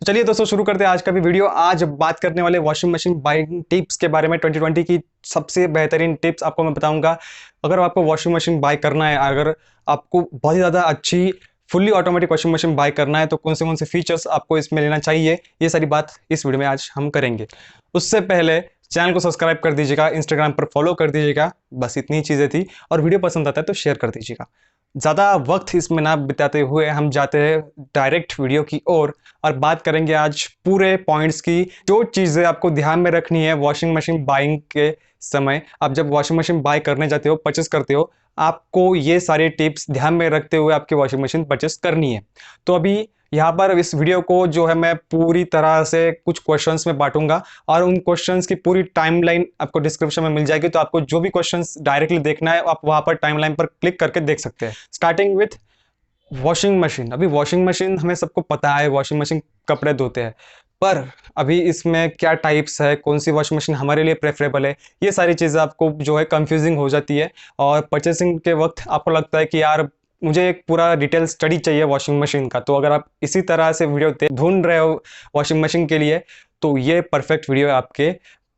तो चलिए दोस्तों शुरू करते हैं आज का भी वीडियो। आज बात करने वाले वॉशिंग मशीन बाइंग टिप्स के बारे में। 2020 की सबसे बेहतरीन टिप्स आपको मैं बताऊंगा। अगर आपको वॉशिंग मशीन बाय करना है, अगर आपको बहुत ही ज़्यादा अच्छी fully automatic washing machine buy करना है तो कौन से फीचर्स आपको इसमें लेना चाहिए, ये सारी बात इस वीडियो में आज हम करेंगे। उससे पहले चैनल को सब्सक्राइब कर दीजिएगा, इंस्टाग्राम पर फॉलो कर दीजिएगा। बस इतनी चीज़ें थी। और वीडियो पसंद आता है तो शेयर कर दीजिएगा। ज़्यादा वक्त इसमें ना बिताते हुए हम जाते हैं डायरेक्ट वीडियो की ओर और बात करेंगे आज पूरे पॉइंट्स की, जो चीज़ें आपको ध्यान में रखनी है वॉशिंग मशीन बाइंग के समय। आप जब वॉशिंग मशीन बाय करने जाते हो, परचेस करते हो, आपको ये सारे टिप्स ध्यान में रखते हुए आपकी वॉशिंग मशीन परचेस करनी है। तो अभी यहाँ पर इस वीडियो को जो है मैं पूरी तरह से कुछ क्वेश्चंस में बांटूंगा और उन क्वेश्चंस की पूरी टाइमलाइन आपको डिस्क्रिप्शन में मिल जाएगी। तो आपको जो भी क्वेश्चंस डायरेक्टली देखना है आप वहां पर टाइमलाइन पर क्लिक करके देख सकते हैं। Starting with washing machine. अभी वॉशिंग मशीन हमें सबको पता है, वॉशिंग मशीन कपड़े धोते हैं, पर अभी इसमें क्या टाइप्स है, कौन सी वॉशिंग मशीन हमारे लिए प्रेफरेबल है, ये सारी चीज़ें आपको जो है कंफ्यूजिंग हो जाती है। और परचेसिंग के वक्त आपको लगता है कि यार मुझे एक पूरा डिटेल स्टडी चाहिए वॉशिंग मशीन का। तो अगर आप इसी तरह से वीडियो ढूंढ रहे हो वॉशिंग मशीन के लिए तो ये परफेक्ट वीडियो है आपके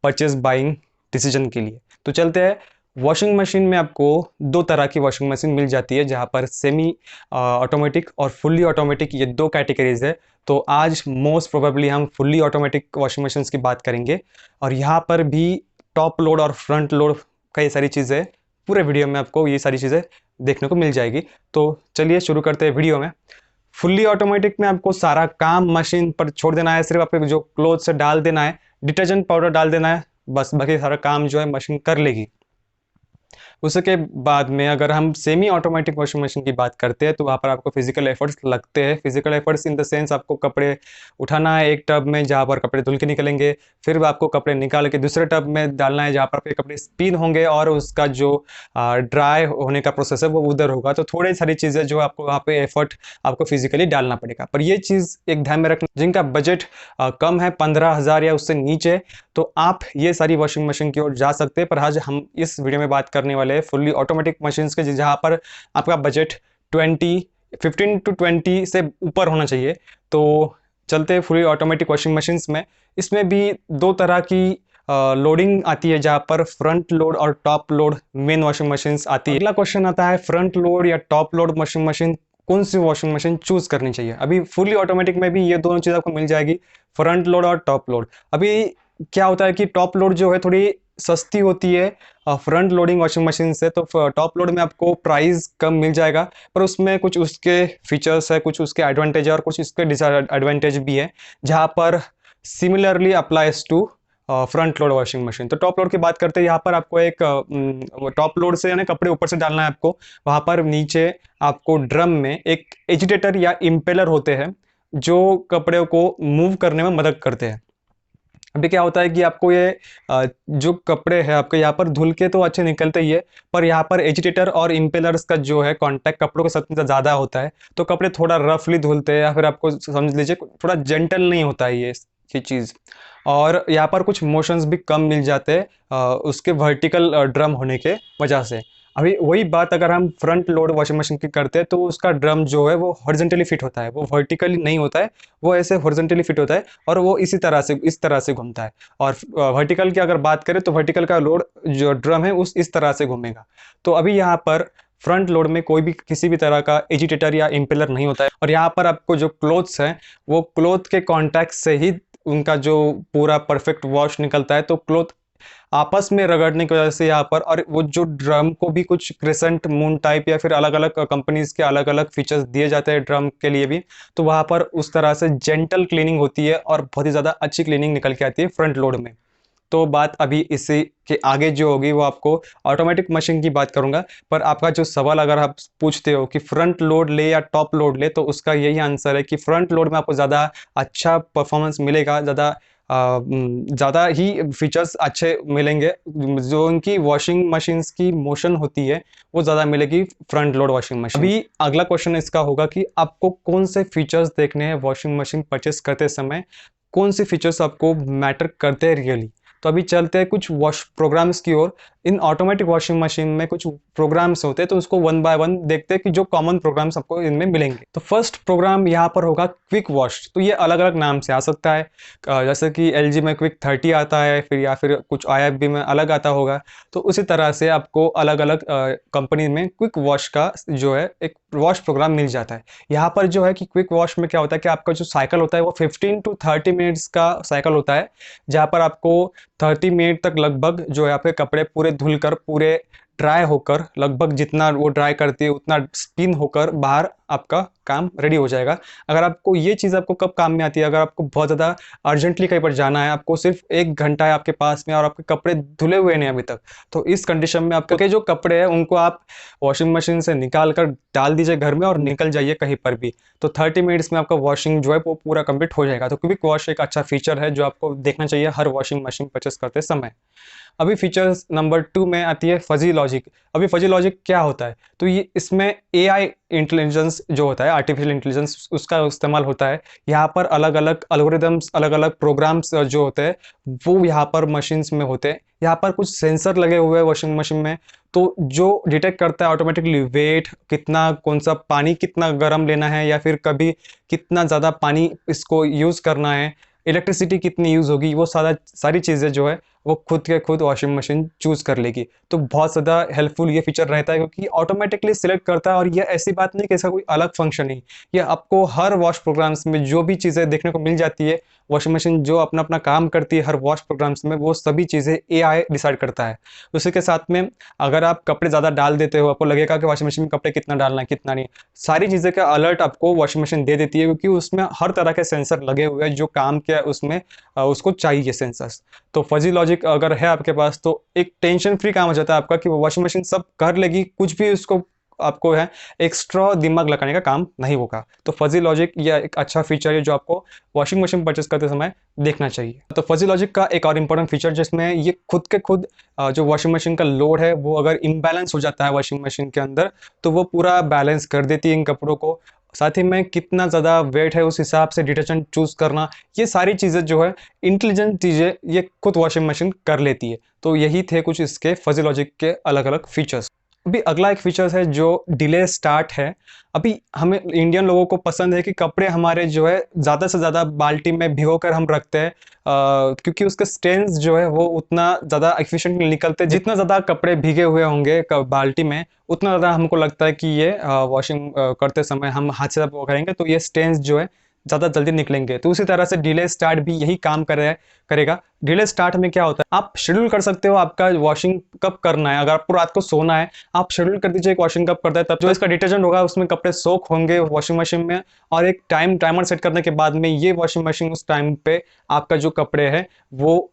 परचेस बाइंग डिसीजन के लिए। तो चलते हैं। वॉशिंग मशीन में आपको दो तरह की वॉशिंग मशीन मिल जाती है, जहाँ पर सेमी ऑटोमेटिक और फुल्ली ऑटोमेटिक, ये दो कैटेगरीज है। तो आज मोस्ट प्रोबेबली हम फुल्ली ऑटोमेटिक वॉशिंग मशीन की बात करेंगे और यहाँ पर भी टॉप लोड और फ्रंट लोड कई सारी चीज़ें पूरे वीडियो में आपको ये सारी चीज़ें देखने को मिल जाएगी। तो चलिए शुरू करते हैं वीडियो में। फुल्ली ऑटोमेटिक में आपको सारा काम मशीन पर छोड़ देना है, सिर्फ आपको जो क्लोथ से डाल देना है, डिटर्जेंट पाउडर डाल देना है, बस बाकी सारा काम जो है मशीन कर लेगी। उसके बाद में अगर हम सेमी ऑटोमेटिक वॉशिंग मशीन की बात करते हैं तो वहाँ पर आपको फिजिकल एफर्ट्स लगते हैं। Physical efforts in the sense आपको कपड़े उठाना है एक टब में जहाँ पर कपड़े धुल के निकलेंगे, फिर आपको कपड़े निकाल के दूसरे टब में डालना है जहाँ पर आपके कपड़े स्पिन होंगे और उसका जो ड्राई होने का प्रोसेस है वो उधर होगा। तो थोड़ी सारी चीज़ें जो आपको वहाँ पे एफर्ट आपको फिजिकली डालना पड़ेगा। पर ये चीज़ एक ध्यान में रखना, जिनका बजट कम है 15,000 या उससे नीचे, तो आप ये सारी वॉशिंग मशीन की ओर जा सकते हैं। पर आज हम इस वीडियो में बात करने वाले हैं फुल्ली ऑटोमेटिक मशीन्स के, जहाँ पर आपका बजट 15 to 20 से ऊपर होना चाहिए। तो चलते हैं फुल्ली ऑटोमेटिक वॉशिंग मशीन्स में। इसमें भी दो तरह की लोडिंग आती है, जहाँ पर फ्रंट लोड और top load main washing machines आती है। अगला क्वेश्चन आता है फ्रंट लोड या टॉप लोड वॉशिंग मशीन, कौन सी वॉशिंग मशीन चूज करनी चाहिए। अभी फुली ऑटोमेटिक में भी ये दोनों चीज़ आपको मिल जाएगी, फ्रंट लोड और टॉप लोड। अभी क्या होता है कि टॉप लोड जो है थोड़ी सस्ती होती है फ्रंट लोडिंग वॉशिंग मशीन से, तो टॉप लोड में आपको प्राइस कम मिल जाएगा, पर उसमें कुछ उसके फीचर्स है, कुछ उसके एडवांटेज है और कुछ उसके डिसएडवांटेज भी है, जहाँ पर similarly applies to front load washing machine. तो टॉप लोड की बात करते हैं, यहाँ पर आपको एक टॉप लोड से यानी कपड़े ऊपर से डालना है आपको, वहाँ पर नीचे आपको ड्रम में एक एजिटेटर या इम्पेलर होते हैं जो कपड़े को मूव करने में मदद करते हैं। अभी क्या होता है कि आपको ये जो कपड़े हैं आपके यहाँ पर धुल के तो अच्छे निकलते ही है, पर यहाँ पर एजिटेटर और इम्पेलर्स का जो है कांटेक्ट कपड़ों के साथ ज़्यादा होता है, तो कपड़े थोड़ा रफली धुलते हैं या फिर आपको समझ लीजिए थोड़ा जेंटल नहीं होता है ये चीज़। और यहाँ पर कुछ मोशंस भी कम मिल जाते हैं उसके वर्टिकल ड्रम होने के वजह से। अभी वही बात अगर हम फ्रंट लोड वॉशिंग मशीन की करते हैं तो उसका ड्रम जो है वो हॉरिजॉन्टली फिट होता है, वो वर्टिकली नहीं होता है, वो ऐसे हॉरिजॉन्टली फिट होता है और वो इस तरह से घूमता है। और वर्टिकल की अगर बात करें तो वर्टिकल का लोड जो ड्रम है उस इस तरह से घूमेगा। तो अभी यहाँ पर फ्रंट लोड में कोई भी किसी भी तरह का एजिटेटर या इम्पेलर नहीं होता है और यहाँ पर आपको जो क्लोथ्स हैं वो क्लोथ के कॉन्टैक्ट से ही उनका जो पूरा परफेक्ट वॉश निकलता है। तो क्लोथ आपस में रगड़ने की वजह से यहाँ पर, और वो जो ड्रम को भी कुछ क्रिसेंट मून टाइप या फिर अलग अलग कंपनीज के अलग अलग फीचर्स दिए जाते हैं ड्रम के लिए भी, तो वहाँ पर उस तरह से जेंटल क्लीनिंग होती है और बहुत ही ज़्यादा अच्छी क्लीनिंग निकल के आती है फ्रंट लोड में। तो बात अभी इसी के आगे जो होगी वो आपको ऑटोमेटिक मशीन की बात करूंगा। पर आपका जो सवाल अगर आप पूछते हो कि फ्रंट लोड ले या टॉप लोड ले, तो उसका यही आंसर है कि फ्रंट लोड में आपको ज़्यादा अच्छा परफॉर्मेंस मिलेगा, ज़्यादा ही फीचर्स अच्छे मिलेंगे, जो उनकी वॉशिंग मशीन्स की मोशन होती है वो ज़्यादा मिलेगी फ्रंट लोड वॉशिंग मशीन। अभी अगला क्वेश्चन इसका होगा कि आपको कौन से फीचर्स देखने हैं वॉशिंग मशीन परचेस करते समय, कौन से फीचर्स आपको मैटर करते हैं रियली। तो अभी चलते हैं कुछ वॉश प्रोग्राम्स की ओर। इन ऑटोमेटिक वॉशिंग मशीन में कुछ प्रोग्राम्स होते हैं, तो उसको वन बाय वन देखते हैं कि जो कॉमन प्रोग्राम्स आपको इनमें मिलेंगे। तो फर्स्ट प्रोग्राम यहाँ पर होगा क्विक वॉश। तो ये अलग अलग नाम से आ सकता है, जैसे कि LG में क्विक 30 आता है, फिर या फिर कुछ IFB में अलग आता होगा। तो उसी तरह से आपको अलग अलग कंपनी में क्विक वॉश का जो है एक वॉश प्रोग्राम मिल जाता है। यहाँ पर जो है कि क्विक वॉश में क्या होता है कि आपका जो साइकिल होता है वो 15 to 30 मिनट्स का साइकिल होता है, जहाँ पर आपको 30 मिनट तक लगभग जो है आपके कपड़े पूरे धुलकर, पूरे ड्राई होकर, लगभग जितना वो ड्राई करती है उतना स्पिन होकर बाहर आपका काम रेडी हो जाएगा। अगर आपको ये चीज़ आपको कब काम में आती है, अगर आपको बहुत ज़्यादा अर्जेंटली कहीं पर जाना है, आपको सिर्फ 1 घंटा है आपके पास में और आपके कपड़े धुले हुए नहीं अभी तक, तो इस कंडीशन में आपके जो कपड़े हैं उनको आप वॉशिंग मशीन से निकाल कर डाल दीजिए घर में और निकल जाइए कहीं पर भी। तो 30 मिनट्स में आपका वॉशिंग जो है वो पूरा कंप्लीट हो जाएगा। तो क्विक वॉश एक अच्छा फीचर है जो आपको देखना चाहिए हर वॉशिंग मशीन परचेस करते समय। अभी फीचर्स नंबर 2 में आती है फजी लॉजिक। अभी फजी लॉजिक क्या होता है, तो ये इसमें AI इंटेलिजेंस जो होता है, आर्टिफिशियल इंटेलिजेंस, उसका इस्तेमाल होता है। यहाँ पर अलग अलग एल्गोरिदम्स, अलग अलग प्रोग्राम्स जो होते हैं वो यहाँ पर मशीन्स में होते हैं। यहाँ पर कुछ सेंसर लगे हुए हैं वॉशिंग मशीन में, तो जो डिटेक्ट करता है ऑटोमेटिकली वेट कितना, कौन सा पानी कितना गर्म लेना है, या फिर कभी कितना ज़्यादा पानी इसको यूज़ करना है, इलेक्ट्रिसिटी कितनी यूज़ होगी, वो सारी चीज़ें जो है वो खुद के खुद वॉशिंग मशीन चूज़ कर लेगी। तो बहुत ज़्यादा हेल्पफुल ये फीचर रहता है, क्योंकि ऑटोमेटिकली सिलेक्ट करता है। और ये ऐसी बात नहीं कि इसका कोई अलग फंक्शन नहीं, ये आपको हर वॉश प्रोग्राम्स में जो भी चीज़ें देखने को मिल जाती है, वॉशिंग मशीन जो अपना अपना काम करती है हर वॉश प्रोग्राम्स में, वो सभी चीज़ें AI डिसाइड करता है। उसी के साथ में अगर आप कपड़े ज़्यादा डाल देते हो, आपको लगेगा कि वॉशिंग मशीन में कपड़े कितना डालना है कितना नहीं, सारी चीज़ें का अलर्ट आपको वॉशिंग मशीन दे देती है, क्योंकि उसमें हर तरह के सेंसर लगे हुए हैं जो काम किया उसमें उसको चाहिए सेंसर्स। तो फजी लॉजिक अगर है आपके पास तो एक टेंशन फ्री काम हो जाता है आपका, कि वो वॉशिंग मशीन सब कर लेगी, कुछ भी उसको आपको है एक्स्ट्रा दिमाग लगाने का काम नहीं होगा। तो फजी लॉजिक यह एक अच्छा फीचर है जो आपको वॉशिंग मशीन परचेस करते समय देखना चाहिए। तो फजी लॉजिक का एक और इम्पोर्टेंट फीचर जिसमें ये खुद के खुद जो वॉशिंग मशीन का लोड है वो अगर इम्बैलेंस हो जाता है वॉशिंग मशीन के अंदर, तो वो पूरा बैलेंस कर देती है इन कपड़ों को। साथ ही में कितना ज़्यादा वेट है उस हिसाब से डिटर्जेंट चूज़ करना, ये सारी चीज़ें जो है इंटेलिजेंट चीज़ें ये खुद वॉशिंग मशीन कर लेती है। तो यही थे कुछ इसके फजी लॉजिक के अलग अलग फीचर्स। अभी अगला एक फीचर्स है जो डिले स्टार्ट है। अभी हमें इंडियन लोगों को पसंद है कि कपड़े हमारे जो है ज़्यादा से ज़्यादा बाल्टी में भिगो कर हम रखते हैं, क्योंकि उसके स्टेन्स जो है वो उतना ज़्यादा एफिशिएंटली निकलते हैं। जितना ज़्यादा कपड़े भीगे हुए होंगे बाल्टी में, उतना ज़्यादा हमको लगता है कि ये वॉशिंग करते समय हम हाथ से वो करेंगे तो ये स्टेन्स जो है ज़्यादा जल्दी निकलेंगे। तो उसी तरह से डिले स्टार्ट भी यही काम करेगा। डिले स्टार्ट में क्या होता है, आप शेड्यूल कर सकते हो आपका वॉशिंग कब करना है। अगर आपको रात को सोना है, आप शेड्यूल कर दीजिए वॉशिंग कब करता है, तब जो इसका डिटर्जेंट होगा उसमें कपड़े सोक होंगे वॉशिंग मशीन में, और एक टाइमर सेट करने के बाद में ये वॉशिंग मशीन उस टाइम पे आपका जो कपड़े हैं वो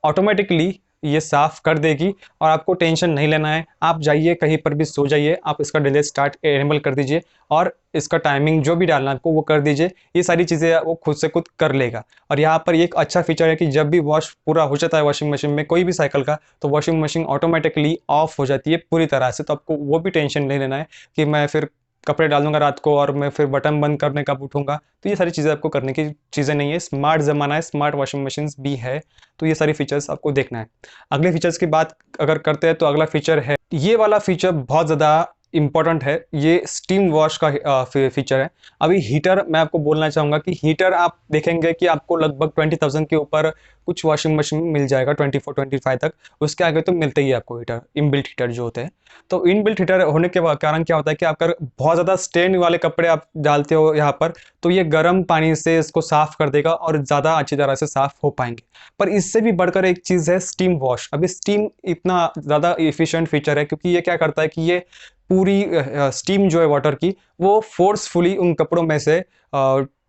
ऑटोमेटिकली ये साफ कर देगी और आपको टेंशन नहीं लेना है। आप जाइए कहीं पर भी सो जाइए, आप इसका डिले स्टार्ट एनेबल कर दीजिए और इसका टाइमिंग जो भी डालना है आपको वो कर दीजिए। ये सारी चीज़ें वो खुद से खुद कर लेगा। और यहाँ पर एक अच्छा फीचर है कि जब भी वॉश पूरा हो जाता है वॉशिंग मशीन में कोई भी साइकिल का, तो वॉशिंग मशीन ऑटोमेटिकली ऑफ हो जाती है पूरी तरह से। तो आपको वो भी टेंशन नहीं लेना है कि मैं फिर कपड़े डाल दूंगा रात को और मैं फिर बटन बंद करने कब उठूंगा। तो ये सारी चीज़ें आपको करने की चीज़ें नहीं है। स्मार्ट ज़माना है, स्मार्ट वॉशिंग मशीन्स भी है, तो ये सारी फीचर्स आपको देखना है। अगले फीचर्स की बात अगर करते हैं तो अगला फीचर है, ये वाला फीचर बहुत ज़्यादा इंपॉर्टेंट है, ये स्टीम वॉश का फीचर है। अभी हीटर मैं आपको बोलना चाहूँगा कि हीटर आप देखेंगे कि आपको लगभग 20,000 के ऊपर कुछ वॉशिंग मशीन मिल जाएगा, 24-25 तक। उसके आगे तो मिलते ही है आपको हीटर, इनबिल्ट हीटर जो होते हैं। तो इनबिल्ट हीटर होने के कारण क्या होता है कि अगर बहुत ज़्यादा स्टेन वाले कपड़े आप डालते हो यहाँ पर, तो ये गर्म पानी से इसको साफ़ कर देगा और ज़्यादा अच्छी तरह से साफ़ हो पाएंगे। पर इससे भी बढ़कर एक चीज़ है स्टीम वॉश। अभी स्टीम इतना ज़्यादा इफिशिएंट फीचर है क्योंकि ये क्या करता है कि ये पूरी स्टीम जो है वाटर की वो फोर्सफुली उन कपड़ों में से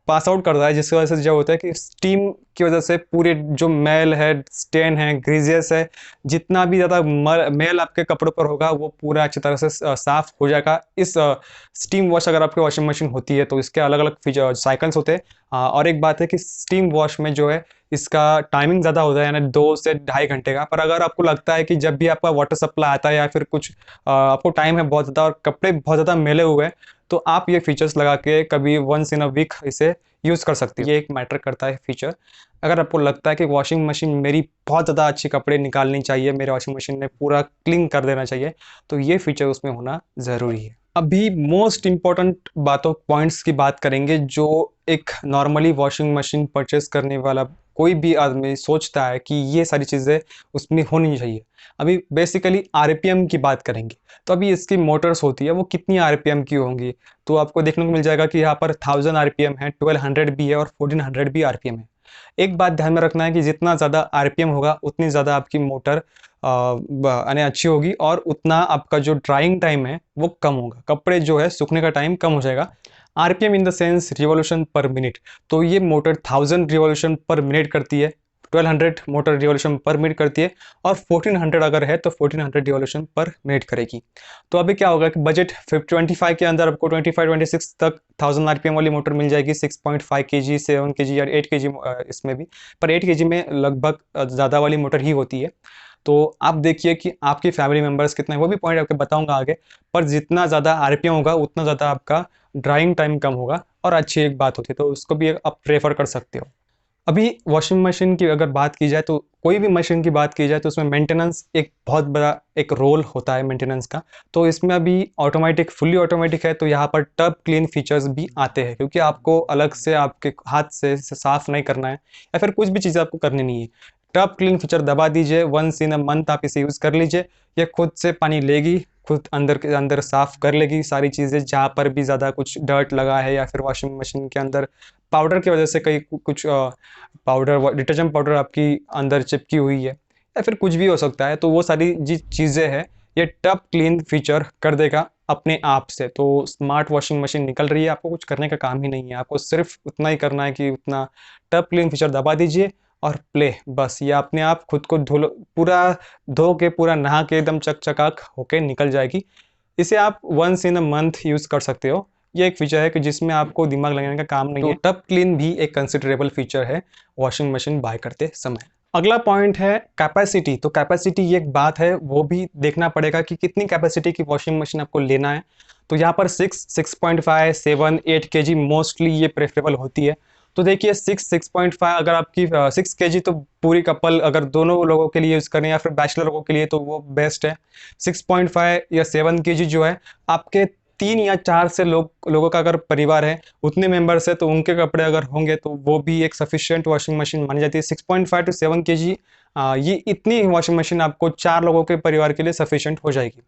पास आउट करता है, जिसकी वजह से जो होता है कि स्टीम की वजह से पूरे जो मैल है, स्टेन है, ग्रीजियस है, जितना भी ज़्यादा मैल आपके कपड़ों पर होगा वो पूरा अच्छी तरह से साफ हो जाएगा। इस स्टीम वॉश अगर आपकी वॉशिंग मशीन होती है तो इसके अलग अलग फीचर साइकिल्स होते हैं। और एक बात है कि स्टीम वॉश में जो है इसका टाइमिंग ज़्यादा होता है, यानी 2 से 2.5 घंटे का। पर अगर आपको लगता है कि जब भी आपका वाटर सप्लाई आता है या फिर कुछ आपको टाइम है बहुत ज़्यादा और कपड़े बहुत ज़्यादा मैले हुए हैं, तो आप ये फीचर्स लगा के कभी वंस इन अ वीक इसे यूज़ कर सकती हो। ये एक मैटर करता है फीचर। अगर आपको लगता है कि वॉशिंग मशीन मेरी बहुत ज़्यादा अच्छी कपड़े निकालनी चाहिए, मेरे वॉशिंग मशीन ने पूरा क्लीन कर देना चाहिए, तो ये फीचर उसमें होना ज़रूरी है। अभी मोस्ट इंपॉर्टेंट बातों पॉइंट्स की बात करेंगे जो एक नॉर्मली वॉशिंग मशीन परचेस करने वाला कोई भी आदमी सोचता है कि ये सारी चीज़ें उसमें होनी चाहिए। अभी बेसिकली आरपीएम की बात करेंगे, तो अभी इसकी मोटर्स होती है वो कितनी आरपीएम की होंगी, तो आपको देखने को मिल जाएगा कि यहाँ पर 1000 आरपीएम है, 1200 भी है और 1400 भी आरपीएम है। एक बात ध्यान में रखना है कि जितना ज़्यादा आरपीएम होगा उतनी ज़्यादा आपकी मोटर यानी अच्छी होगी और उतना आपका जो ड्राइंग टाइम है वो कम होगा, कपड़े जो है सूखने का टाइम कम हो जाएगा। RPM in the sense revolution पर मिनट, तो ये मोटर 1000 रिवॉल्यूशन पर मिनट करती है, 1200 मोटर रिवॉल्यूशन पर मिनट करती है और 1400 अगर है तो 1400 रिवॉल्यूशन पर मिनट करेगी। तो अभी क्या होगा कि बजट 25 के अंदर आपको 25-26 तक 1000 आरपीएम वाली मोटर मिल जाएगी, 6.5 केजी, 7 केजी या 8 केजी इसमें भी, पर 8 केजी में लगभग ज़्यादा वाली मोटर ही होती है। तो आप देखिए कि आपकी फैमिली मेंबर्स कितने हैं, वो भी पॉइंट आपको बताऊंगा आगे। पर जितना ज़्यादा आरपीएम होगा उतना ज़्यादा आपका ड्राइंग टाइम कम होगा और अच्छी एक बात होती है, तो उसको भी आप प्रेफर कर सकते हो। अभी वॉशिंग मशीन की अगर बात की जाए, तो कोई भी मशीन की बात की जाए तो उसमें मेंटेनेंस एक बहुत बड़ा एक रोल होता है मेंटेनेंस का। तो इसमें अभी ऑटोमेटिक, फुल्ली ऑटोमेटिक है, तो यहाँ पर टब क्लीन फीचर्स भी आते हैं, क्योंकि आपको अलग से आपके हाथ से साफ नहीं करना है या फिर कुछ भी चीज़ें आपको करनी नहीं है। टब क्लीन फीचर दबा दीजिए, वंस इन अ मंथ आप इसे यूज़ कर लीजिए, ये खुद से पानी लेगी, खुद अंदर के अंदर साफ कर लेगी सारी चीज़ें, जहाँ पर भी ज़्यादा कुछ डर्ट लगा है या फिर वॉशिंग मशीन के अंदर पाउडर की वजह से कहीं कुछ पाउडर, डिटर्जेंट पाउडर आपकी अंदर चिपकी हुई है या फिर कुछ भी हो सकता है, तो वो सारी जी चीज़ें हैं ये टब क्लीन फीचर कर देगा अपने आप से। तो स्मार्ट वॉशिंग मशीन निकल रही है, आपको कुछ करने का काम ही नहीं है, आपको सिर्फ उतना ही करना है कि उतना टब क्लीन फीचर दबा दीजिए और प्ले, बस ये अपने आप खुद को पूरा धो के, पूरा नहा के एकदम चकचकाक होके निकल जाएगी। इसे आप once in a month use कर सकते हो। ये एक फीचर है कि जिसमें आपको दिमाग लगाने का काम नहीं है। टब क्लीन भी एक कंसिडरेबल फीचर है वॉशिंग मशीन बाय करते समय। अगला पॉइंट है कैपेसिटी। तो कैपेसिटी ये एक बात है, वो भी देखना पड़ेगा कि कितनी कैपेसिटी की वॉशिंग मशीन आपको लेना है। तो यहाँ पर 6.5, 7, 8 केजी मोस्टली ये प्रेफरेबल होती है। तो देखिए 6.5 अगर आपकी 6 केजी, तो पूरी कपल अगर दोनों लोगों के लिए यूज़ करें या फिर बैचलर लोगों के लिए तो वो बेस्ट है। 6.5 या 7 केजी जो है, आपके 3 या 4 से लोगों का अगर परिवार है, उतने मेंबर्स है, तो उनके कपड़े अगर होंगे तो वो भी एक सफिशिएंट वॉशिंग मशीन मानी जाती है। 6.5 टू 7 केजी ये इतनी वॉशिंग मशीन आपको 4 लोगों के परिवार के लिए सफिशिएंट हो जाएगी।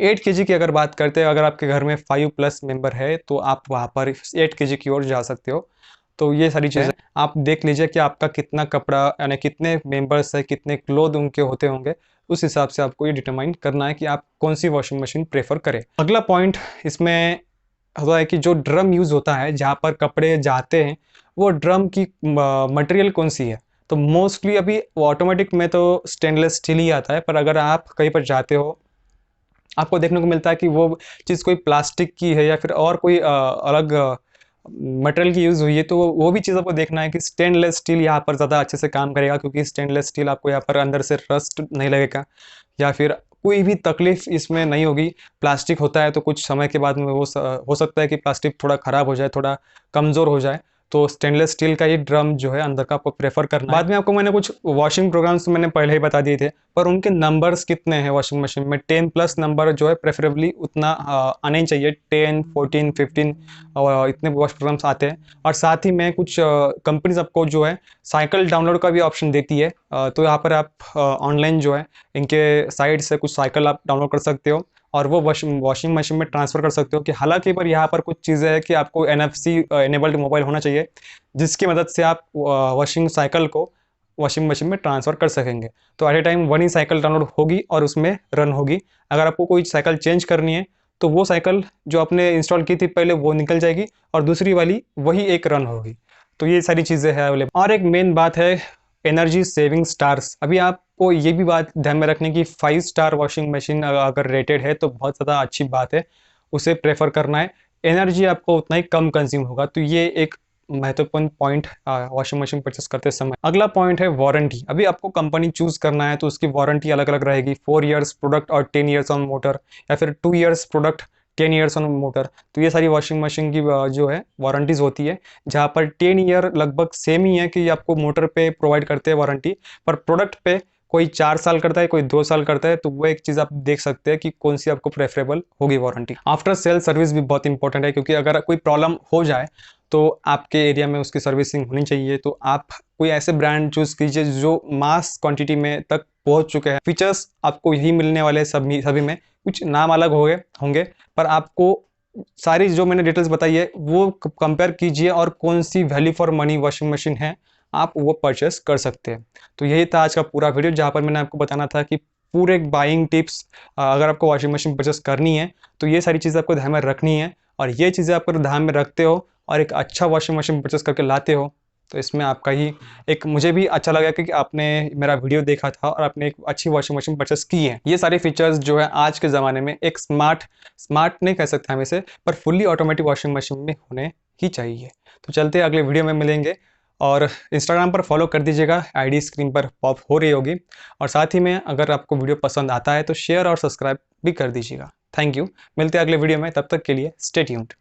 8 केजी की अगर बात करते हैं, अगर आपके घर में 5+ मेंबर है तो आप वहाँ पर 8 केजी की ओर जा सकते हो। तो ये सारी चीज़ें आप देख लीजिए कि आपका कितना कपड़ा, यानी कितने मेंबर्स है, कितने क्लोथ उनके होते होंगे, उस हिसाब से आपको ये डिटरमाइन करना है कि आप कौन सी वॉशिंग मशीन प्रेफर करें। अगला पॉइंट इसमें होता है कि जो ड्रम यूज़ होता है जहाँ पर कपड़े जाते हैं, वो ड्रम की मटेरियल कौन सी है। तो मोस्टली अभी ऑटोमेटिक में तो स्टेनलेस स्टील ही आता है, पर अगर आप कहीं पर जाते हो, आपको देखने को मिलता है कि वो चीज़ कोई प्लास्टिक की है या फिर और कोई अलग मटेरियल की यूज़ हुई है, तो वो भी चीज़ आपको देखना है कि स्टेनलेस स्टील यहाँ पर ज़्यादा अच्छे से काम करेगा, क्योंकि स्टेनलेस स्टील आपको यहाँ पर अंदर से रस्ट नहीं लगेगा या फिर कोई भी तकलीफ इसमें नहीं होगी। प्लास्टिक होता है तो कुछ समय के बाद में वो हो सकता है कि प्लास्टिक थोड़ा ख़राब हो जाए, थोड़ा कमज़ोर हो जाए, तो स्टेनलेस स्टील का ये ड्रम जो है अंदर का आपको प्रेफर करना है। बाद में आपको मैंने कुछ वॉशिंग प्रोग्राम्स मैंने पहले ही बता दिए थे, पर उनके नंबर्स कितने हैं वॉशिंग मशीन में, 10+ नंबर जो है प्रेफरेबली उतना आना ही चाहिए। 10, 14, 15 इतने वॉश प्रोग्राम्स आते हैं। और साथ ही में कुछ कंपनीज आपको जो है साइकिल डाउनलोड का भी ऑप्शन देती है। तो यहाँ पर आप ऑनलाइन जो है इनके साइट से कुछ साइकिल आप डाउनलोड कर सकते हो और वो वॉशिंग मशीन में ट्रांसफ़र कर सकते हो। कि हालांकि पर यहाँ पर कुछ चीज़ें हैं कि आपको NFC इनेबल्ड मोबाइल होना चाहिए, जिसकी मदद से आप वॉशिंग साइकिल को वॉशिंग मशीन में ट्रांसफ़र कर सकेंगे। तो एट ए टाइम 1 ही साइकिल डाउनलोड होगी और उसमें रन होगी। अगर आपको कोई साइकिल चेंज करनी है तो वो साइकिल जो आपने इंस्टॉल की थी पहले वो निकल जाएगी और दूसरी वाली वही एक रन होगी। तो ये सारी चीज़ें हैं अवेलेबल। और एक मेन बात है एनर्जी सेविंग स्टार्स। अभी आपको ये भी बात ध्यान में रखने की 5 स्टार वॉशिंग मशीन अगर रेटेड है तो बहुत ज़्यादा अच्छी बात है, उसे प्रेफर करना है। एनर्जी आपको उतना ही कम कंज्यूम होगा, तो ये एक महत्वपूर्ण पॉइंट वॉशिंग मशीन परचेस करते समय। अगला पॉइंट है वारंटी। अभी आपको कंपनी चूज करना है तो उसकी वारंटी अलग अलग रहेगी, 4 इयर्स प्रोडक्ट और 10 इयर्स ऑन मोटर, या फिर 2 years product, 10 years on motor. तो ये सारी वॉशिंग मशीन की जो है वारंटीज़ होती है, जहाँ पर 10 ईयर लगभग सेम ही है कि आपको मोटर पे प्रोवाइड करते हैं वारंटी, पर प्रोडक्ट पे कोई 4 साल करता है, कोई 2 साल करता है। तो वो एक चीज़ आप देख सकते हैं कि कौन सी आपको प्रेफरेबल होगी वारंटी। आफ्टर सेल सर्विस भी बहुत इंपॉर्टेंट है, क्योंकि अगर कोई प्रॉब्लम हो जाए तो आपके एरिया में उसकी सर्विसिंग होनी चाहिए। तो आप कोई ऐसे ब्रांड चूज़ कीजिए जो मास क्वांटिटी में तक पहुंच चुके हैं। फीचर्स आपको यही मिलने वाले सभी में, कुछ नाम अलग होंगे, पर आपको सारी जो मैंने डिटेल्स बताई है वो कंपेयर कीजिए और कौन सी value for money washing machine है आप वो परचेस कर सकते हैं। तो यही था आज का पूरा वीडियो, जहाँ पर मैंने आपको बताना था कि पूरे बाइंग टिप्स, अगर आपको वॉशिंग मशीन परचेस करनी है तो ये सारी चीज़ें आपको ध्यान में रखनी है, और ये चीज़ें आप अगर ध्यान में रखते हो और एक अच्छा वॉशिंग मशीन परचेस करके लाते हो तो इसमें आपका ही एक, मुझे भी अच्छा लगा कि आपने मेरा वीडियो देखा था और आपने एक अच्छी वॉशिंग मशीन परचेस की है। ये सारे फीचर्स जो है आज के ज़माने में एक स्मार्ट नहीं कह सकते हम इसे, पर फुल्ली ऑटोमेटिक वॉशिंग मशीन में होने ही चाहिए। तो चलते हैं, अगले वीडियो में मिलेंगे। और इंस्टाग्राम पर फॉलो कर दीजिएगा, आईडी स्क्रीन पर पॉप हो रही होगी। और साथ ही में अगर आपको वीडियो पसंद आता है तो शेयर और सब्सक्राइब भी कर दीजिएगा। Thank you. मिलते हैं अगले वीडियो में, तब तक के लिए स्टे ट्यून्ड।